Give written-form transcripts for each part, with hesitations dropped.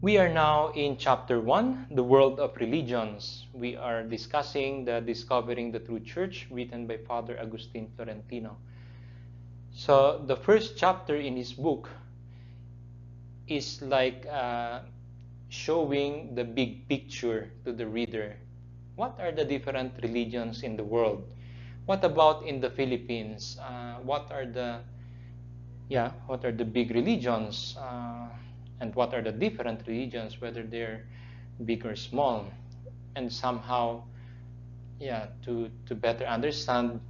We are now in Chapter 1, The World of Religions. We are discussing the Discovering the True Church, written by Father Agustin Florentino. So the first chapter in his book is like showing the big picture to the reader. What are the different religions in the world? What about in the Philippines? What are the big religions? And what are the different religions, whether they're big or small? And somehow, to better understand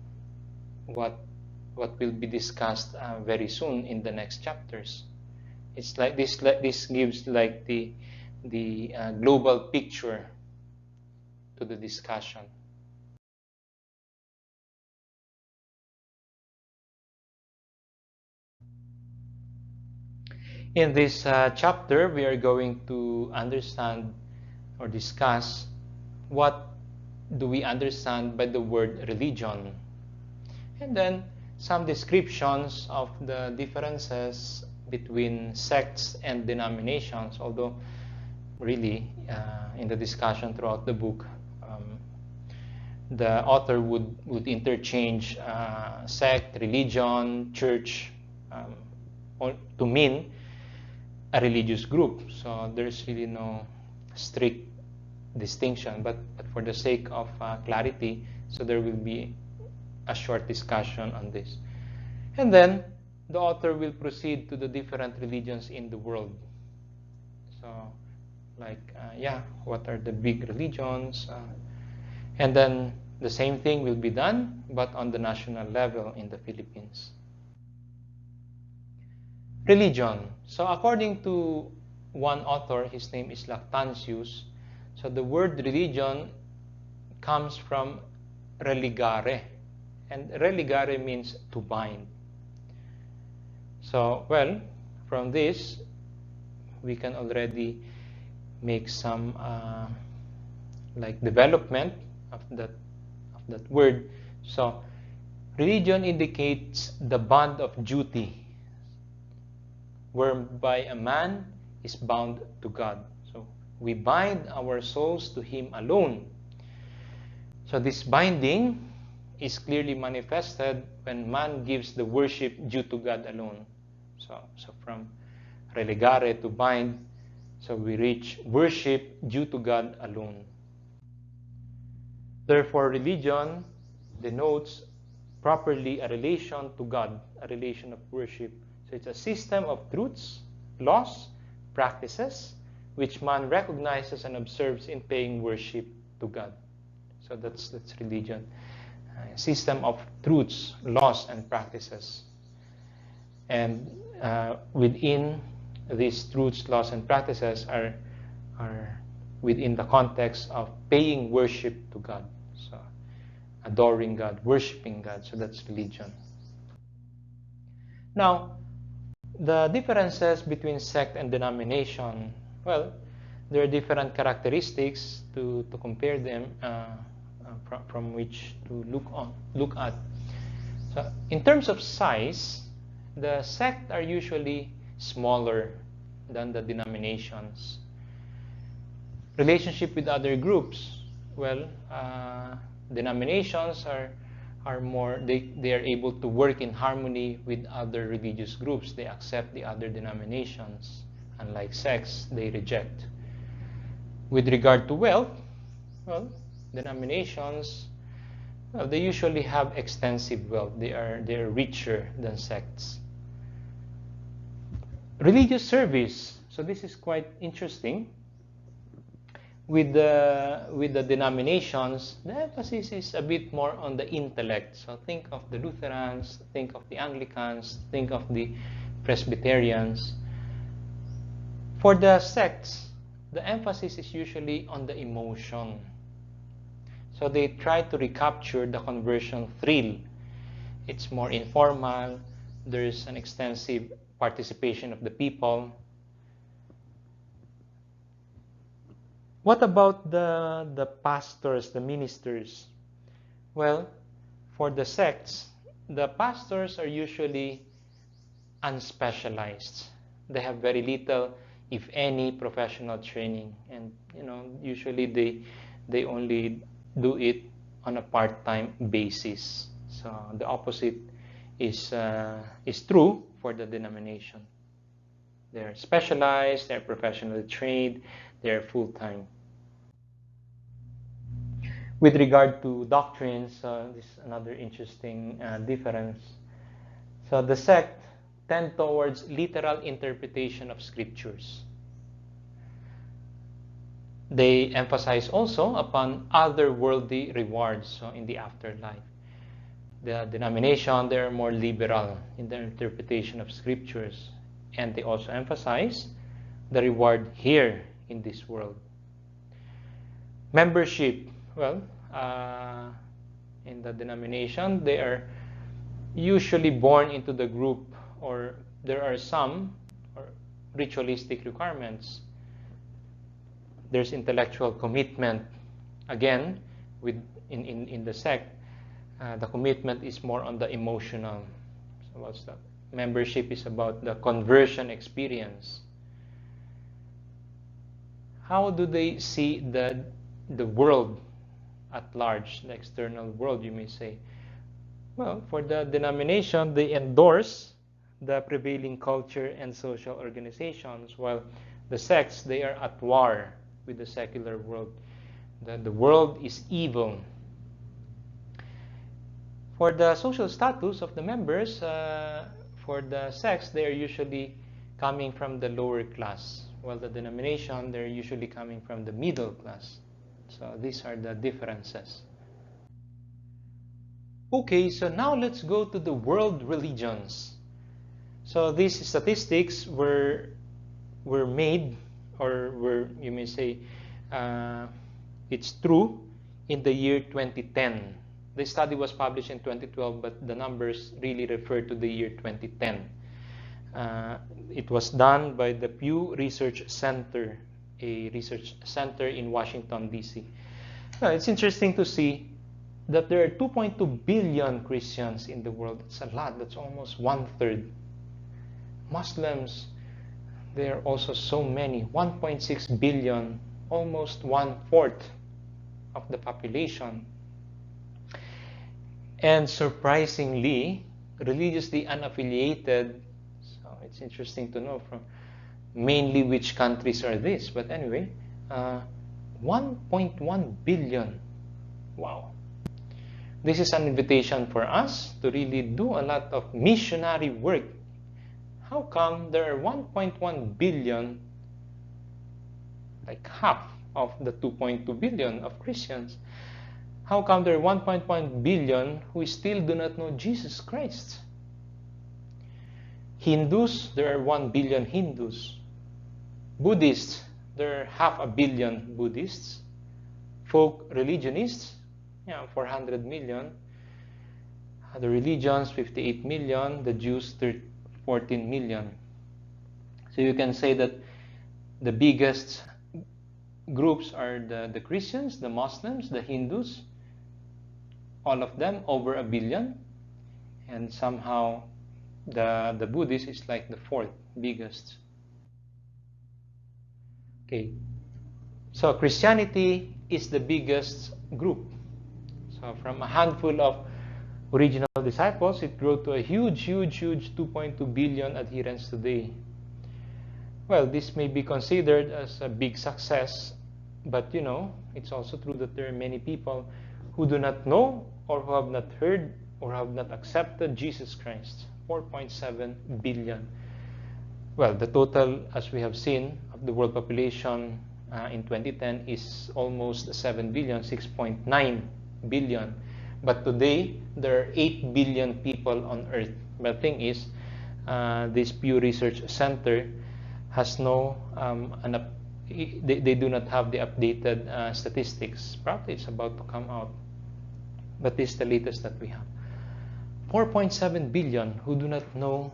what will be discussed very soon in the next chapters. It's like this gives like the global picture to the discussion. In this chapter, we are going to understand or discuss what do we understand by the word religion, and then some descriptions of the differences between sects and denominations, although really in the discussion throughout the book, the author would interchange sect, religion, church to mean a religious group. So there's really no strict distinction, but for the sake of clarity, so there will be a short discussion on this. And then the author will proceed to the different religions in the world. So like, what are the big religions? And then the same thing will be done, but on the national level in the Philippines. Religion. So according to one author, his name is Lactantius, so the word religion comes from religare, and religare means to bind. So, well, from this, we can already make some like development of that word. So, religion indicates the bond of duty, whereby a man is bound to God. So we bind our souls to Him alone. So this binding is clearly manifested when man gives the worship due to God alone. So from relegare to bind, so we reach worship due to God alone. Therefore, religion denotes properly a relation to God, a relation of worship. So it's a system of truths, laws, practices, which man recognizes and observes in paying worship to God. So that's religion. A system of truths, laws, and practices. And within these truths, laws, and practices are within the context of paying worship to God. So adoring God, worshiping God. So that's religion. Now, the differences between sect and denomination, well, there are different characteristics to compare them, from which to look at. So, in terms of size, the sect are usually smaller than the denominations. Relationship with other groups, well, denominations are more, they are able to work in harmony with other religious groups. They accept the other denominations. Unlike sects, they reject. With regard to wealth, well, denominations, well, they usually have extensive wealth. They are richer than sects. Religious service. So this is quite interesting. With the denominations, the emphasis is a bit more on the intellect. So think of the Lutherans, think of the Anglicans, think of the Presbyterians. For the sects, the emphasis is usually on the emotion. So they try to recapture the conversion thrill. It's more informal. There's an extensive participation of the people. What about the pastors, the ministers? Well, for the sects, the pastors are usually unspecialized. They have very little if any, professional training. And usually they only do it on a part-time basis. So the opposite is true for the denomination. They're specialized, they're professionally trained, they're full-time. With regard to doctrines, this is another interesting difference. So the sect tend towards literal interpretation of scriptures. They emphasize also upon otherworldly rewards in the afterlife. The denomination, they are more liberal in their interpretation of scriptures, and they also emphasize the reward here in this world. Membership, well, in the denomination, they are usually born into the group, or there are some ritualistic requirements. There's intellectual commitment. Again, in the sect, the commitment is more on the emotional. So what's that? Membership is about the conversion experience. How do they see the world at large, the external world, you may say? Well, for the denomination, they endorse the prevailing culture and social organizations, while the sects, they are at war with the secular world. The world is evil. For the social status of the members, for the sects, they are usually coming from the lower class, while the denomination, they're usually coming from the middle class. So these are the differences. Okay, so now let's go to the world religions. So these statistics were made, or were, you may say, it's true in the year 2010. The study was published in 2012, but the numbers really refer to the year 2010. It was done by the Pew Research Center, a research center in Washington, D.C. Now, it's interesting to see that there are 2.2 billion Christians in the world. That's a lot. That's almost 1/3. Muslims, there are also so many. 1.6 billion, almost 1/4 of the population. And surprisingly, religiously unaffiliated. So it's interesting to know from mainly which countries are this. But anyway, 1.1 billion. Wow. This is an invitation for us to really do a lot of missionary work. How come there are 1.1 billion, like half of the 2.2 billion of Christians? How come there are 1.1 billion who still do not know Jesus Christ? Hindus, there are 1 billion Hindus. Buddhists, there are 500 million Buddhists. Folk religionists, 400 million. Other religions, 58 million. The Jews, 14 million. So you can say that the biggest groups are the Christians, the Muslims, the Hindus, all of them over 1 billion. And somehow the Buddhist is like the 4th biggest. Okay, so Christianity is the biggest group. So from a handful of original disciples, it grew to a huge 2.2 billion adherents today. Well, this may be considered as a big success, but it's also true that there are many people who do not know, or who have not heard, or have not accepted Jesus Christ. 4.7 billion. Well, the total, as we have seen, of the world population in 2010 is almost 7 billion, 6.9 billion. But today, there are 8 billion people on earth. But the thing is, this Pew Research Center has no, they do not have the updated statistics. Probably it's about to come out. But this is the latest that we have. 4.7 billion who do not know,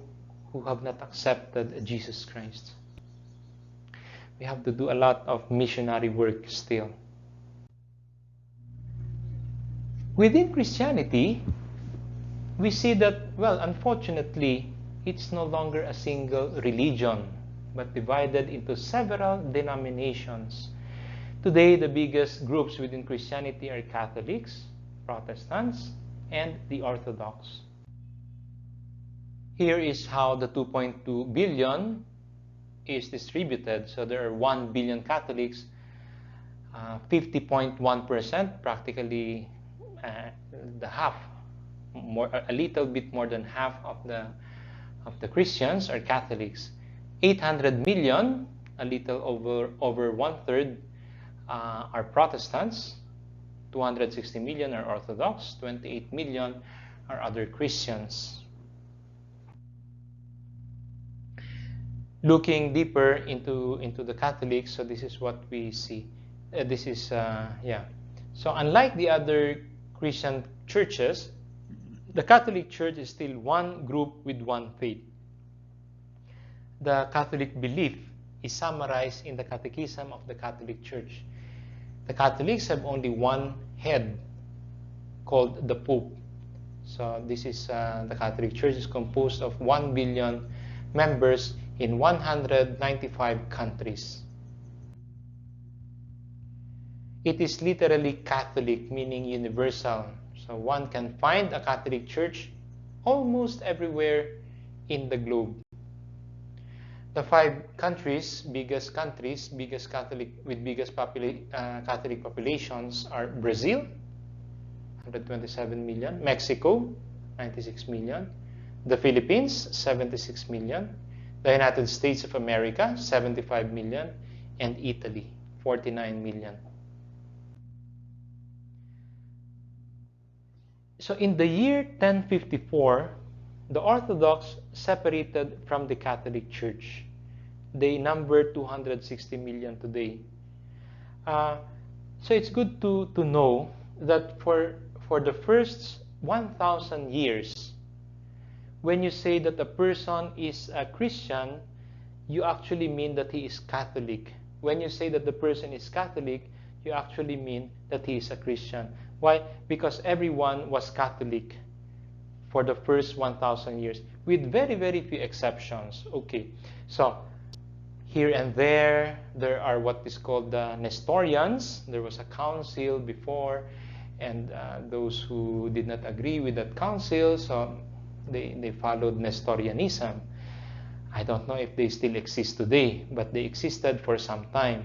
who have not accepted Jesus Christ. We have to do a lot of missionary work still. Within Christianity, we see that, well, unfortunately, it's no longer a single religion. but divided into several denominations. Today, the biggest groups within Christianity are Catholics, Protestants, and the Orthodox. Here is how the 2.2 billion is distributed. So there are 1 billion Catholics, 50.1%, practically the half, a little bit more than half of the Christians are Catholics. 800 million, a little over 1/3, are Protestants. 260 million are Orthodox. 28 million are other Christians. Looking deeper into the Catholics, so this is what we see. So unlike the other Christian churches, the Catholic Church is still one group with one faith. The Catholic belief is summarized in the Catechism of the Catholic Church. The Catholics have only one head, called the Pope. So this is the Catholic Church is composed of 1 billion members in 195 countries. It is literally Catholic, meaning universal. So one can find a Catholic Church almost everywhere in the globe. The 5 biggest Catholic Catholic populations are Brazil, 127 million, Mexico, 96 million, the Philippines, 76 million, the United States of America, 75 million, and Italy, 49 million. So in the year 1054, the Orthodox separated from the Catholic Church. They number 260 million today. So it's good to know that for the first 1,000 years, when you say that a person is a Christian, you actually mean that he is Catholic. When you say that the person is Catholic, you actually mean that he is a Christian. Why? Because everyone was Catholic for the first 1,000 years, with very, very few exceptions. Okay, so here and there are what is called the Nestorians. There was a council before, and those who did not agree with that council, so they followed Nestorianism. I don't know if they still exist today, but they existed for some time.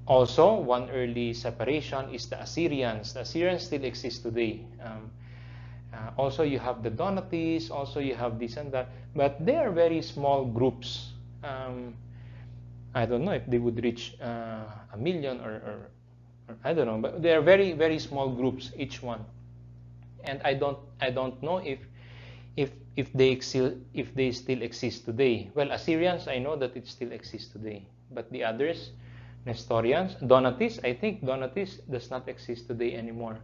Also, one early separation is the Assyrians. The Assyrians still exist today. Also, you have the Donatists. Also, you have this and that. But they are very small groups. I don't know if they would reach 1 million or I don't know. But they are very, very small groups, each one. And I don't know if they still exist today. Well, Assyrians, I know that it still exists today. But the others, Nestorians, Donatists, I think Donatists does not exist today anymore.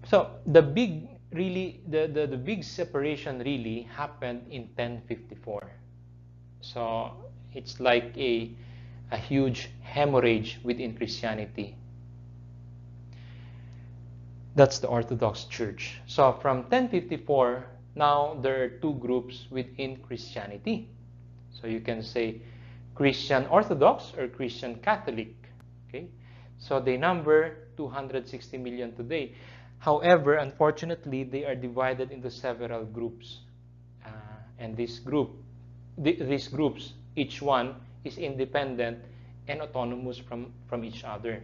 So the big separation really happened in 1054. So it's like a huge hemorrhage within Christianity. That's the Orthodox Church. So from 1054, now there are 2 groups within Christianity. So you can say Christian Orthodox or Christian Catholic. Okay, so they number 260 million today. However, unfortunately, they are divided into several groups, and these groups, each one is independent and autonomous from each other.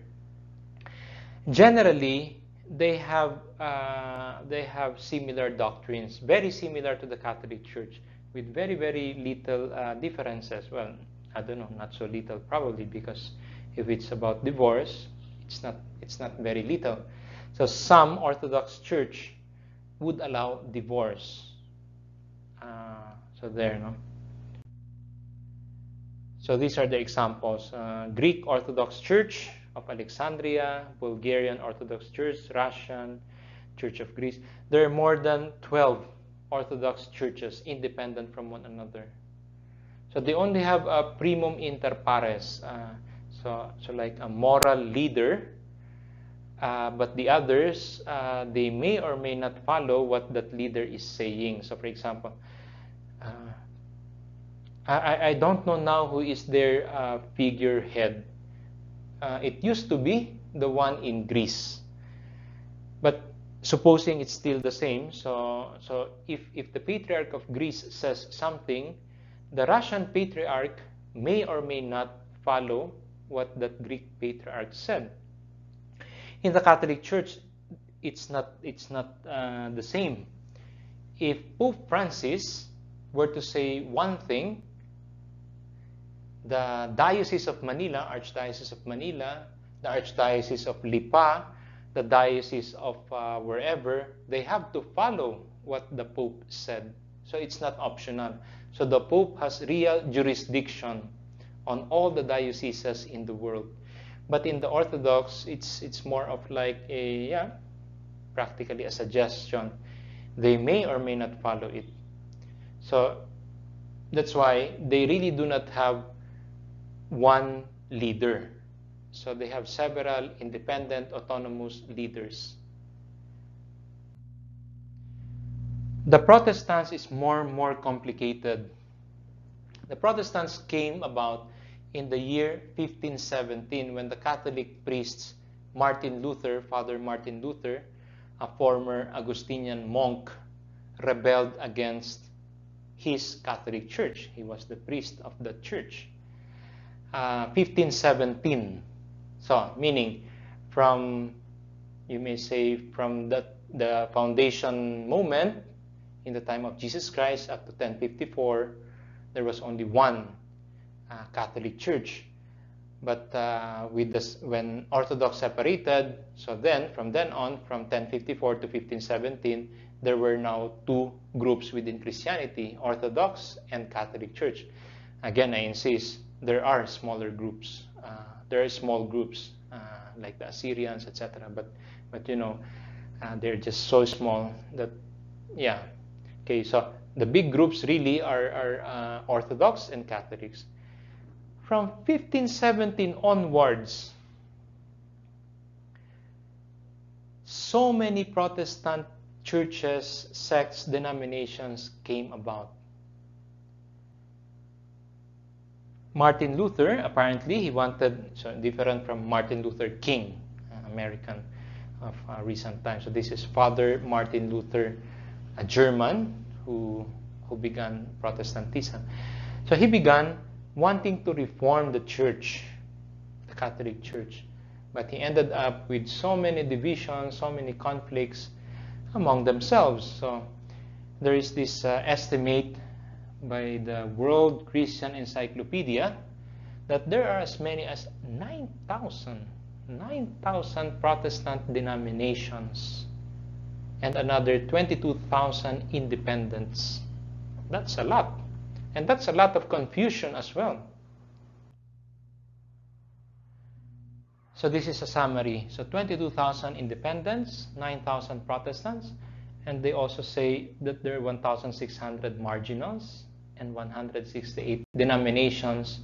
Generally, they have similar doctrines, very similar to the Catholic Church, with very, very little differences. Well, I don't know, not so little probably, because if it's about divorce, it's not very little. So some Orthodox Church would allow divorce. So there, no. So these are the examples: Greek Orthodox Church of Alexandria, Bulgarian Orthodox Church, Russian Church of Greece. There are more than 12 Orthodox churches independent from one another. So they only have a primum inter pares, so like a moral leader, but the others, they may or may not follow what that leader is saying. So for example, I don't know now who is their figurehead. It used to be the one in Greece. But supposing it's still the same, so if the Patriarch of Greece says something, the Russian Patriarch may or may not follow what that Greek Patriarch said. In the Catholic Church, it's not the same. If Pope Francis were to say one thing, the Diocese of Manila, Archdiocese of Manila, the Archdiocese of Lipa, the Diocese of wherever, they have to follow what the Pope said. So it's not optional. So the Pope has real jurisdiction on all the dioceses in the world. But in the Orthodox, it's more of like practically a suggestion. They may or may not follow it. So that's why they really do not have one leader. So they have several independent, autonomous leaders. The Protestants is more complicated. The Protestants came about in the year 1517 when the Catholic priests Father Martin Luther, a former Augustinian monk, rebelled against his Catholic Church. He was the priest of the church. 1517. So, meaning from, you may say, from the foundation moment in the time of Jesus Christ up to 1054, there was only one Catholic Church. But when Orthodox separated, so then, from then on, from 1054 to 1517, there were now two groups within Christianity, Orthodox and Catholic Church. Again, I insist, there are smaller groups. There are small groups like the Assyrians, etc. But you know, they're just so small that, yeah. Okay, so the big groups really are Orthodox and Catholics. From 1517 onwards, so many Protestant churches, sects, denominations came about. Martin Luther, apparently, he wanted, so different from Martin Luther King, American of recent times. So this is Father Martin Luther, a German who began Protestantism. So he began wanting to reform the church, the Catholic Church. But he ended up with so many divisions, so many conflicts among themselves. So there is this estimate by the World Christian Encyclopedia that there are as many as 9,000 Protestant denominations and another 22,000 independents. That's a lot. And that's a lot of confusion as well. So this is a summary. So 22,000 independents, 9,000 Protestants, and they also say that there are 1,600 marginals and 168 denominations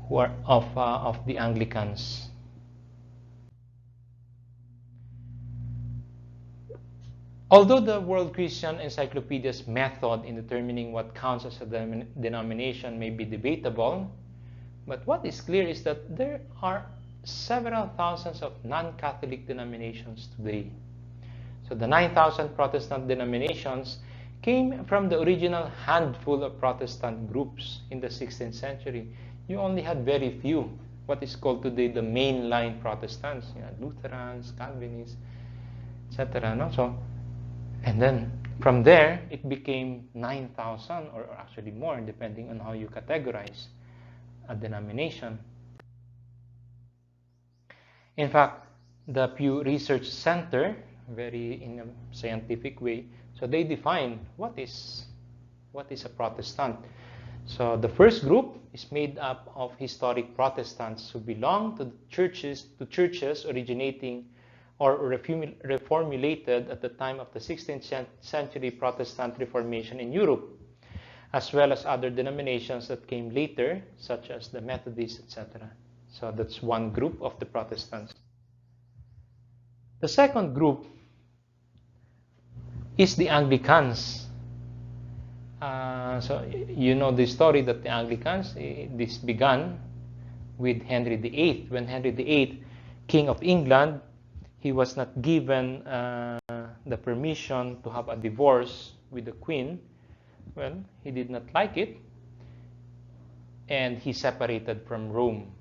who are of the Anglicans. Although the World Christian Encyclopedia's method in determining what counts as a denomination may be debatable, but what is clear is that there are several thousands of non-Catholic denominations today. So the 9,000 Protestant denominations came from the original handful of Protestant groups in the 16th century. You only had very few, what is called today the mainline Protestants, Lutherans, Calvinists, etc. No? So, and then from there, it became 9,000 or actually more, depending on how you categorize a denomination. In fact, the Pew Research Center, very in a scientific way, so they define what is a Protestant. So the first group is made up of historic Protestants who belong to churches originating or reformulated at the time of the 16th century Protestant Reformation in Europe, as well as other denominations that came later, such as the Methodists, etc. So that's one group of the Protestants. The second group is the Anglicans. So you know the story that the Anglicans, this began with Henry VIII. When Henry VIII, King of England, he was not given the permission to have a divorce with the Queen. Well, he did not like it, and he separated from Rome.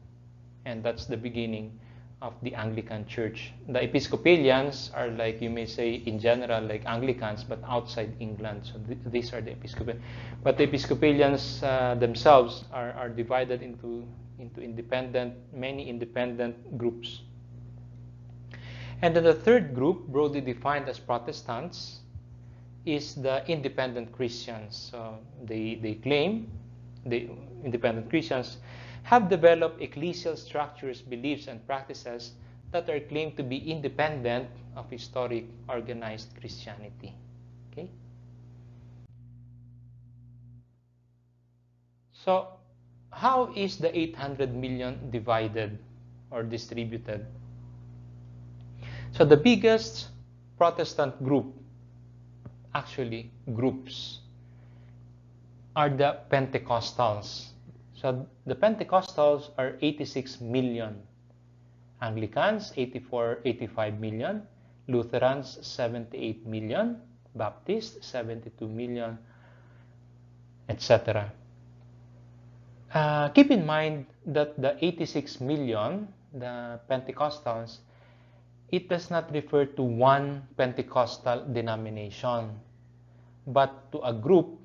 And that's the beginning of the Anglican Church. The Episcopalians are like, you may say in general, like Anglicans, but outside England. So these are the Episcopalians. But the Episcopalians themselves are divided into many independent groups. And then the third group, broadly defined as Protestants, is the independent Christians. So they claim, the independent Christians have developed ecclesial structures, beliefs, and practices that are claimed to be independent of historic organized Christianity. Okay? So, how is the 800 million divided or distributed? So, the biggest Protestant group, actually groups, are the Pentecostals. So the Pentecostals are 86 million. Anglicans, 85 million. Lutherans, 78 million. Baptists, 72 million, etc. Keep in mind that the 86 million, the Pentecostals, it does not refer to one Pentecostal denomination, but to a group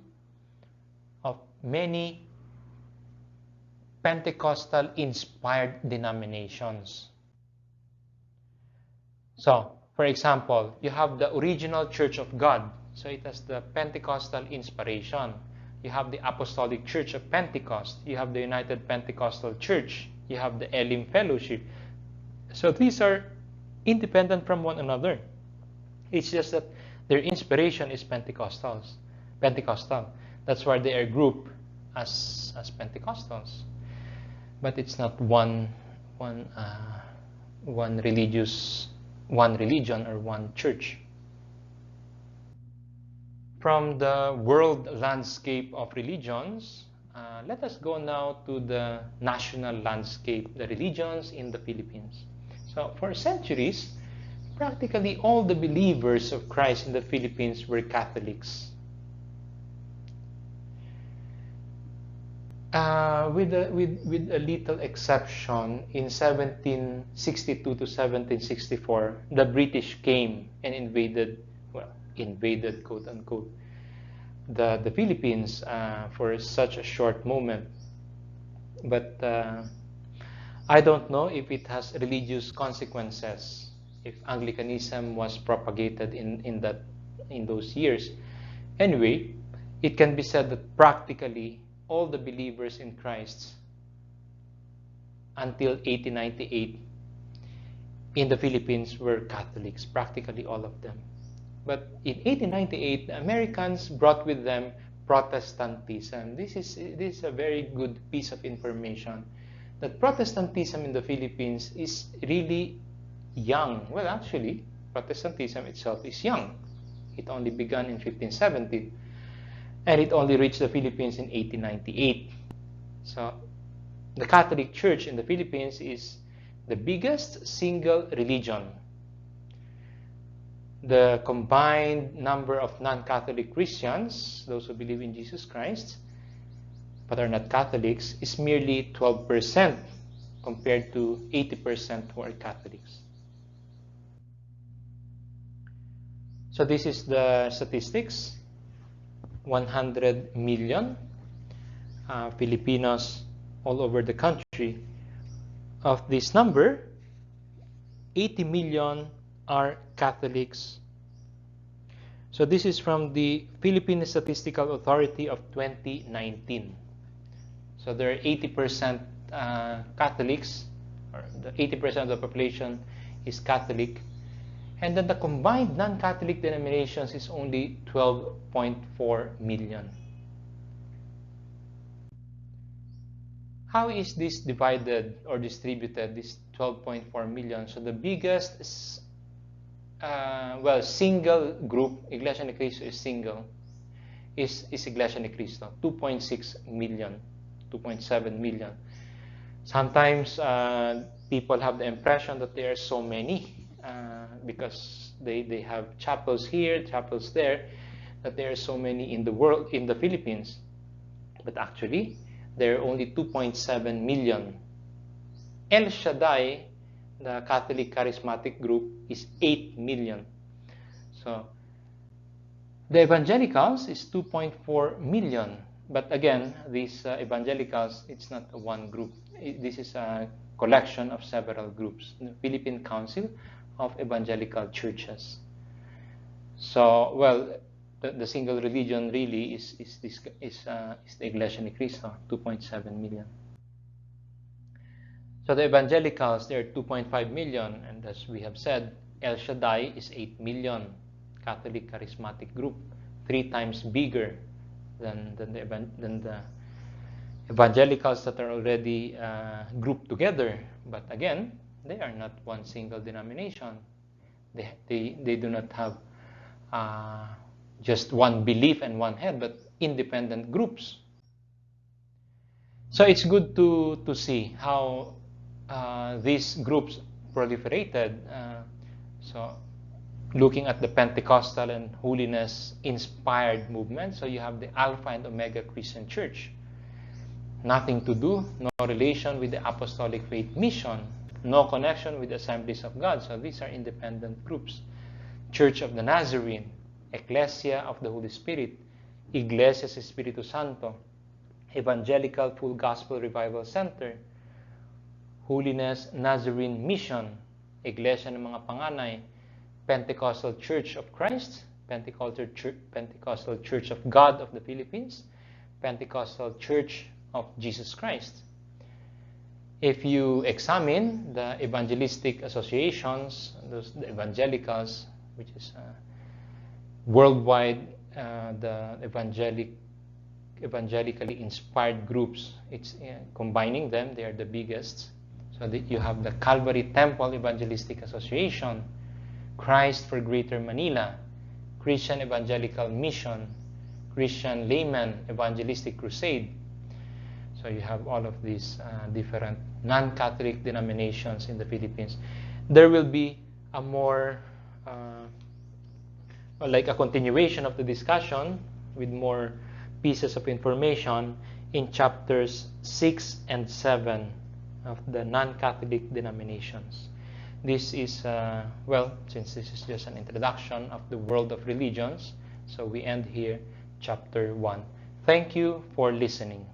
of many Pentecostal-inspired denominations. So, for example, you have the original Church of God. So it has the Pentecostal inspiration. You have the Apostolic Church of Pentecost. You have the United Pentecostal Church. You have the Elim Fellowship. So these are independent from one another. It's just that their inspiration is Pentecostal. That's why they are grouped as Pentecostals. But it's not one religion or one church. From the world landscape of religions, let us go now to the national landscape, the religions in the Philippines. So for centuries, practically all the believers of Christ in the Philippines were Catholics. With a little exception, in 1762 to 1764, the British came and invaded, quote unquote, the Philippines for such a short moment. But I don't know if it has religious consequences, if Anglicanism was propagated in those years. Anyway, it can be said that practically all the believers in Christ until 1898 in the Philippines were Catholics, practically all of them. But in 1898, the Americans brought with them Protestantism. This is a very good piece of information, that Protestantism in the Philippines is really young. Well, actually, Protestantism itself is young. It only began in 1570. And it only reached the Philippines in 1898. So the Catholic Church in the Philippines is the biggest single religion. The combined number of non-Catholic Christians, those who believe in Jesus Christ, but are not Catholics, is merely 12% compared to 80% who are Catholics. So this is the statistics. 100 million Filipinos all over the country. Of this number, 80 million are Catholics. So this is from the Philippine Statistical Authority of 2019. So there are 80% Catholics, or the 80% of the population is Catholic. And then the combined non-Catholic denominations is only 12.4 million. How is this divided or distributed, this 12.4 million? So the biggest, single group, Iglesia ni Cristo is single, is Iglesia ni Cristo, 2.6 million, 2.7 million. Sometimes people have the impression that there are so many because they have chapels here, chapels there, that there are so many in the world, in the Philippines. But actually, there are only 2.7 million. El Shaddai, the Catholic charismatic group, is 8 million. So the evangelicals is 2.4 million. But again, these evangelicals, it's not one group. This is a collection of several groups. The Philippine Council of Evangelical Churches. So, well, the single religion really is the Iglesia ni Cristo, 2.7 million. So the evangelicals, there are 2.5 million, and as we have said, El Shaddai is 8 million, Catholic charismatic group, 3 times bigger than the evangelicals that are already grouped together. But again, they are not one single denomination. They do not have just one belief and one head, but independent groups. So it's good to see how these groups proliferated. So looking at the Pentecostal and holiness inspired movement, so you have the Alpha and Omega Christian Church. Nothing to do, no relation with the Apostolic Faith Mission, no connection with the Assemblies of God. So these are independent groups. Church of the Nazarene, Ecclesia of the Holy Spirit, Iglesias Espiritu Santo, Evangelical Full Gospel Revival Center, Holiness Nazarene Mission, Iglesia ng mga Panganay, Pentecostal Church of Christ, Pentecostal Church of God of the Philippines, Pentecostal Church of Jesus Christ. If you examine the evangelistic associations, the evangelicals, which is worldwide, the evangelically inspired groups, it's combining them, they are the biggest. So that you have the Calvary Temple Evangelistic Association, Christ for Greater Manila, Christian Evangelical Mission, Christian Layman Evangelistic Crusade. So you have all of these different non-Catholic denominations in the Philippines. There will be a more, like a continuation of the discussion with more pieces of information in chapters 6 and 7 of the non-Catholic denominations. This is, well, since this is just an introduction of the world of religions, so we end here chapter 1. Thank you for listening.